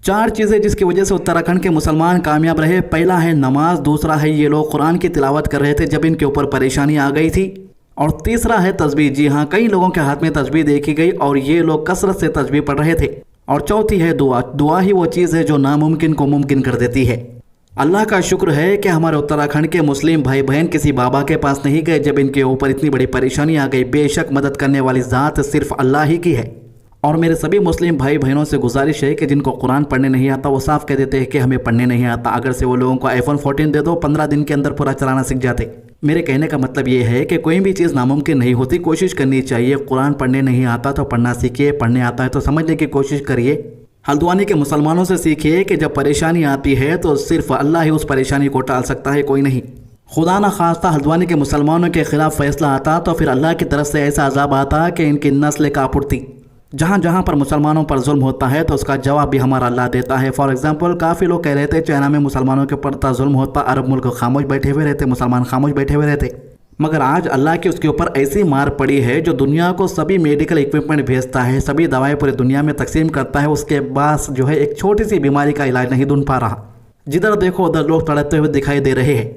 4 चीज़ें जिसकी वजह से उत्तराखंड के मुसलमान कामयाब रहे। पहला है नमाज, दूसरा है ये लोग कुरान की तिलावत कर रहे थे जब इनके ऊपर परेशानी आ गई थी, और तीसरा है तस्बीह। जी हाँ, कई लोगों के हाथ में तस्बीह देखी गई और ये लोग कसरत से तस्बीह पढ़ रहे थे। और चौथी है दुआ। दुआ ही वो चीज़ है जो नामुमकिन को मुमकिन कर देती है। अल्लाह का शुक्र है कि हमारे उत्तराखंड के मुस्लिम भाई बहन किसी बाबा के पास नहीं गए जब इनके ऊपर इतनी बड़ी परेशानी आ गई। बेशक मदद करने वाली ज़ात सिर्फ अल्लाह ही की है। और मेरे सभी मुस्लिम भाई बहनों से गुजारिश है कि जिनको कुरान पढ़ने नहीं आता वो साफ कह देते हैं कि हमें पढ़ने नहीं आता। अगर से वो लोगों को iPhone 14 दे दो, 15 दिन के अंदर पूरा चलाना सीख जाते। मेरे कहने का मतलब ये है कि कोई भी चीज़ नामुमकिन नहीं होती, कोशिश करनी चाहिए। कुरान पढ़ने नहीं आता तो पढ़ना सीखिए, पढ़ने आता है तो समझने की कोशिश करिए। हल्द्वानी के मुसलमानों से सीखिए कि जब परेशानी आती है तो सिर्फ अल्लाह ही उस परेशानी को टाल सकता है, कोई नहीं। खुदा न खास्ता हल्द्वानी के मुसलमानों के खिलाफ फैसला आता तो फिर अल्लाह की तरफ से ऐसा अजाब आता कि इनकी नस्ल काँप उठती। जहाँ जहाँ पर मुसलमानों पर जुल्म होता है तो उसका जवाब भी हमारा अल्लाह देता है। फॉर एग्जांपल, काफ़ी लोग कह रहे थे चाइना में मुसलमानों के ऊपर जुल्म होता, अरब मुल्क खामोश बैठे हुए रहते, मुसलमान खामोश बैठे हुए रहते। मगर आज अल्लाह की उसके ऊपर ऐसी मार पड़ी है जो दुनिया को सभी मेडिकल इक्विपमेंट भेजता है, सभी दवाएं पूरी दुनिया में तकसीम करता है। उसके बाद जो है एक छोटी सी बीमारी का इलाज नहीं ढूंढ पा रहा। जिधर देखो उधर लोग तड़पते हुए दिखाई दे रहे हैं।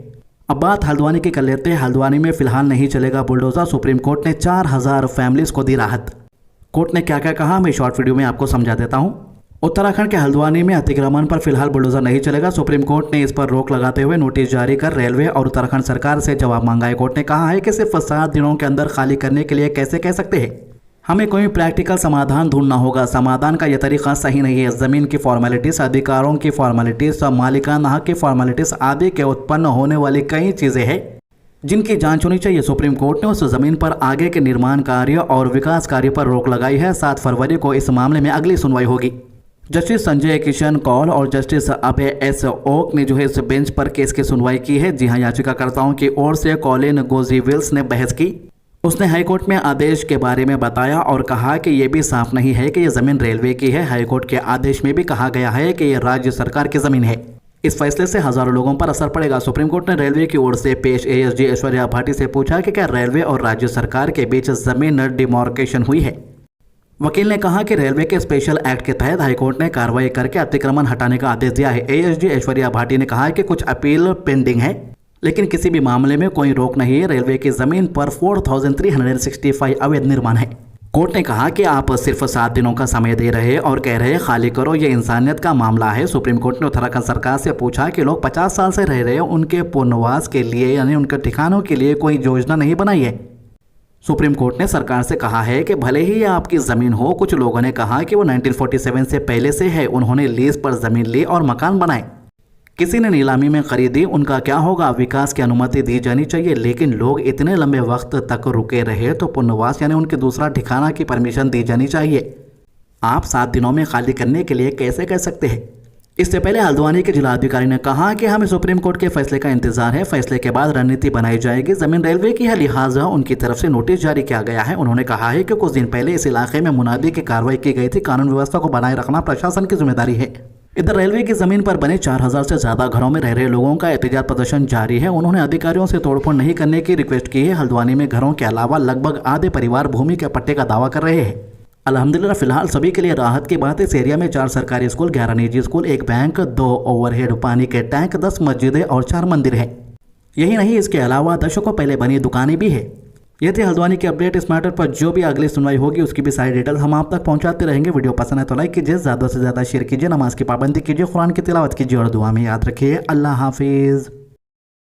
अब बात हल्द्वानी की कर लेते हैं। हल्द्वानी में फिलहाल नहीं चलेगा बुलडोजर। सुप्रीम कोर्ट ने 4000 फैमिलीज को दी राहत। कोर्ट ने क्या क्या कहा, मैं शॉर्ट वीडियो में आपको समझा देता हूं। उत्तराखंड के हल्द्वानी में अतिक्रमण पर फिलहाल बुलडोजर नहीं चलेगा। सुप्रीम कोर्ट ने इस पर रोक लगाते हुए नोटिस जारी कर रेलवे और उत्तराखंड सरकार से जवाब मांगा है। कोर्ट ने कहा है कि सिर्फ 7 दिनों के अंदर खाली करने के लिए कैसे कह सकते हैं। हमें कोई प्रैक्टिकल समाधान ढूंढना होगा। समाधान का यह तरीका सही नहीं है। ज़मीन की फॉर्मेलिटीज़, अधिकारों की फॉर्मेलिटीज़, मालिकाना हक की फॉर्मेलिटीज़ आदि के उत्पन्न होने वाली कई चीज़ें हैं जिनकी जांच होनी चाहिए। सुप्रीम कोर्ट ने उस जमीन पर आगे के निर्माण कार्य और विकास कार्य पर रोक लगाई है। 7 फरवरी को इस मामले में अगली सुनवाई होगी। जस्टिस संजय किशन कौल और जस्टिस अभय एस ओक ने जो है इस बेंच पर केस की सुनवाई की है। जी हाँ, याचिकाकर्ताओं की ओर से कॉलिन गोजीविल्स ने बहस की। उसने हाईकोर्ट में आदेश के बारे में बताया और कहा कि यह भी साफ नहीं है कि यह जमीन रेलवे की है। हाईकोर्ट के आदेश में भी कहा गया है कि यह राज्य सरकार की जमीन है। इस फैसले से हजारों लोगों पर असर पड़ेगा। सुप्रीम कोर्ट ने रेलवे की ओर से पेश एएसजी ऐश्वर्या भाटी से पूछा कि क्या रेलवे और राज्य सरकार के बीच जमीन डिमार्केशन हुई है। वकील ने कहा कि रेलवे के स्पेशल एक्ट के तहत हाईकोर्ट ने कार्रवाई करके अतिक्रमण हटाने का आदेश दिया है। एएसजी ऐश्वर्या भाटी ने कहा कि कुछ अपील पेंडिंग है, लेकिन किसी भी मामले में कोई रोक नहीं है। रेलवे की जमीन पर 4365 अवैध निर्माण है। कोर्ट ने कहा कि आप सिर्फ 7 दिनों का समय दे रहे और कह रहे हैं खाली करो, ये इंसानियत का मामला है। सुप्रीम कोर्ट ने उत्तराखंड सरकार से पूछा कि लोग 50 साल से रह रहे हैं, उनके पुनर्वास के लिए यानी उनके ठिकानों के लिए कोई योजना नहीं बनाई है। सुप्रीम कोर्ट ने सरकार से कहा है कि भले ही ये आपकी ज़मीन हो, कुछ लोगों ने कहा कि वो 1947 से पहले से है, उन्होंने लीज पर ज़मीन ली और मकान बनाए, किसी ने नीलामी में खरीदी, उनका क्या होगा। विकास की अनुमति दी जानी चाहिए, लेकिन लोग इतने लंबे वक्त तक रुके रहे तो पुनर्वास यानी उनके दूसरा ठिकाना की परमिशन दी जानी चाहिए। आप 7 दिनों में खाली करने के लिए कैसे कह सकते हैं। इससे पहले हल्द्वानी के जिलाधिकारी ने कहा कि हमें सुप्रीम कोर्ट के फैसले का इंतजार है, फैसले के बाद रणनीति बनाई जाएगी। जमीन रेलवे की है, लिहाजा उनकी तरफ से नोटिस जारी किया गया है। उन्होंने कहा है कि कुछ दिन पहले इस इलाके में मुनादी की कार्रवाई की गई थी। कानून व्यवस्था को बनाए रखना प्रशासन की जिम्मेदारी है। इधर रेलवे की जमीन पर बने 4000 से ज्यादा घरों में रह रहे लोगों का एहतजाज प्रदर्शन जारी है। उन्होंने अधिकारियों से तोड़फोड़ नहीं करने की रिक्वेस्ट की है। हल्द्वानी में घरों के अलावा लगभग आधे परिवार भूमि के पट्टे का दावा कर रहे हैं। अल्हम्दुलिल्लाह फिलहाल सभी के लिए राहत की बात है। इस एरिया में 4 सरकारी स्कूल, 11 निजी स्कूल, 1 बैंक, 2 ओवरहेड पानी के टैंक, 10 मस्जिदें और 4 मंदिर हैं। यही नहीं, इसके अलावा दशकों पहले बनी दुकानें भी है। ये थी हल्द्वानी की अपडेट। इस मैटर पर जो भी अगली सुनवाई होगी उसकी भी सारी डिटेल्स हम आप तक पहुंचाते रहेंगे। वीडियो पसंद है तो लाइक कीजिए, ज़्यादा से ज़्यादा शेयर कीजिए, नमाज की पाबंदी कीजिए, कुरान की तिलावत कीजिए और दुआ में याद रखिए। अल्लाह हाफिज़।